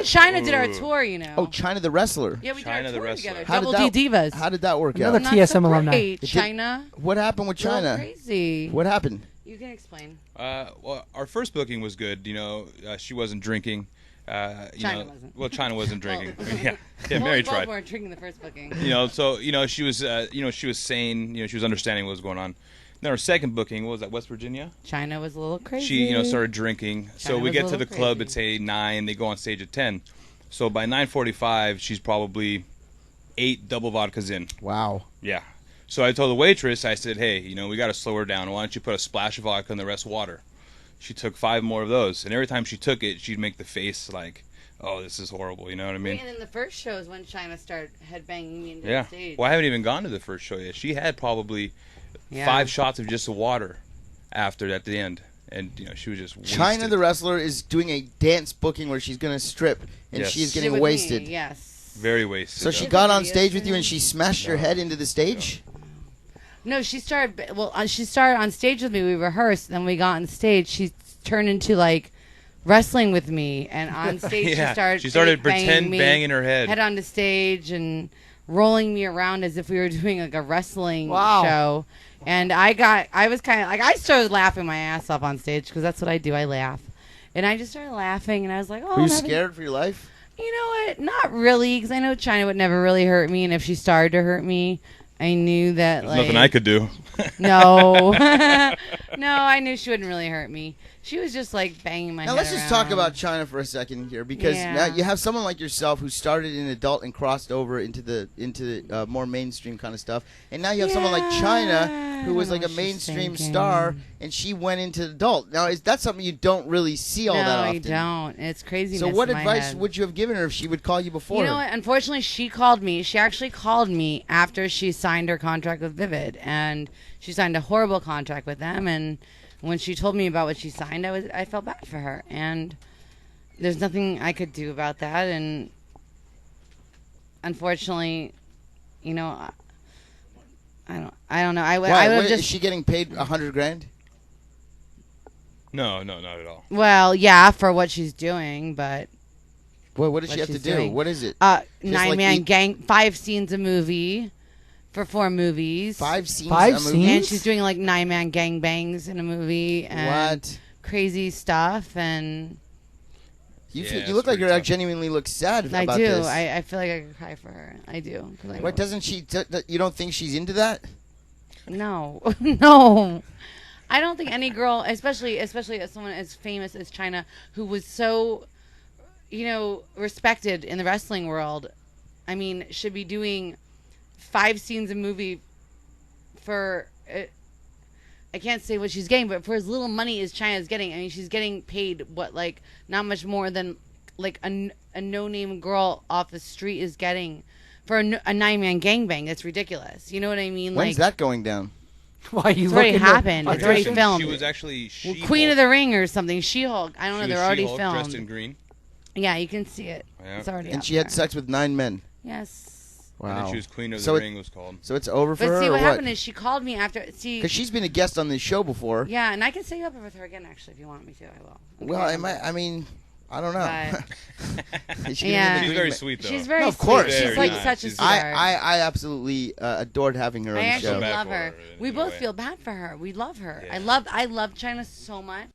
Chyna did our tour, you know. Oh, Chyna the wrestler. Yeah, we did Chyna our the tour wrestler. together. How Double did D Divas. How did that work Another out? TSM Not so alumni. great, Chyna. What happened with A little Chyna? crazy. What happened? You can explain. Well, our first booking was good. You know, she wasn't drinking. Chyna wasn't. Well, Chyna wasn't drinking. Well, yeah, well, Mary we both tried. weren't drinking the first booking. You know, so she was, she was sane. You know, she was understanding what was going on. Then our second booking, what was that, West Virginia? Chyna was a little crazy. She, started drinking. So Chyna we was get a to the little club crazy. at say 9. They go on stage at 10. So by 9:45, she's probably 8 double vodkas in. Wow. Yeah. So I told the waitress, I said, hey, we got to slow her down. Why don't you put a splash of vodka and the rest water? She took 5 more of those, and every time she took it, she'd make the face like, oh, this is horrible. You know what I mean? And then the first show is when Chyna started headbanging me into Yeah. the stage. Well, I haven't even gone to the first show yet. She had probably 5 shots of just the water after at the end, and she was just wasted. Chyna the wrestler is doing a dance booking where she's going to strip, and Yes. she's She getting with wasted. Me, yes. Very wasted. So she There's got a on video stage for with you and him. she smashed her head into the stage? No, she started. Well, she started on stage with me. We rehearsed, then we got on stage. She turned into like wrestling with me, and on stage Yeah. she started pretend me, banging her head. head on the stage and rolling me around as if we were doing like a wrestling Wow. show. And I was kind of like, I started laughing my ass off on stage because that's what I do. I laugh, and I just started laughing, and I was like, oh, Were you I'm having- scared for your life? You know what? Not really, because I know Chyna would never really hurt me, and if she started to hurt me, I knew that There's like nothing I could do. no, no, I knew she wouldn't really hurt me. She was just like banging my Now head let's just talk around. about Chyna for a second here, because Yeah. now you have someone like yourself who started in adult and crossed over into the more mainstream kind of stuff, and now you have someone like Chyna who I was don't like know a what she's mainstream thinking. star, and she went into adult. Now is that something you don't really see all that No, often? you don't. It's crazy. So what advice would you have given her if she would call you before? You know what? Unfortunately, she called me. She actually called me after she signed her contract with Vivid, and she signed a horrible contract with them. And when she told me about what she signed, I felt bad for her, and there's nothing I could do about that. And unfortunately, I don't know. I would Is just she getting paid $100,000? No, not at all. well, yeah, for what she's doing, but Well, what does What she have to she's do? doing. What is it? 9-man eat- gang, 5 scenes a movie for 4 movies. 5 scenes? 5 a movie? scenes? And she's doing like 9-man gang bangs in a movie and What? crazy stuff. And You Yeah, feel, it's you look like pretty you tough. genuinely look sad I about do. this. I feel like I could cry for her. I do. 'Cause I What doesn't she? You don't think she's into that? No, no. I don't think any girl, especially as someone as famous as Chyna, who was so, respected in the wrestling world, I mean, should be doing 5 scenes a movie for. I can't say what she's getting, but for as little money as Chyna's getting, I mean, she's getting paid not much more than like a no-name girl off the street is getting for a 9-man gangbang. That's ridiculous. You know what I mean? When's that going down? Why are you It's already looking at happened. It's already auditions? filmed. She was actually Queen of the Ring or something. She-Hulk. I don't know. She They're was already She-Hulk, dressed in filmed. green. Yeah, you can see it. Yeah. It's already And out she had there. sex with 9 men. Yes. And Wow. then she was Queen of So the it- Ring was called. So it's over for But her, see, or what what? happened is she called me after. See, Because she's been a guest on this show before. yeah, and I can set you up with her again. Actually, if you want me to, I will. Well, I mean, I don't know. Is she gonna Yeah. be in the She's Green very Ma- sweet, though. She's very No, of course. sweet. She's Very like nice. such a She's- sweetheart. I absolutely adored having her on I the actually show. bad love for her. her in We a both way. feel bad for her. We love her. Yeah. I love Chyna so much.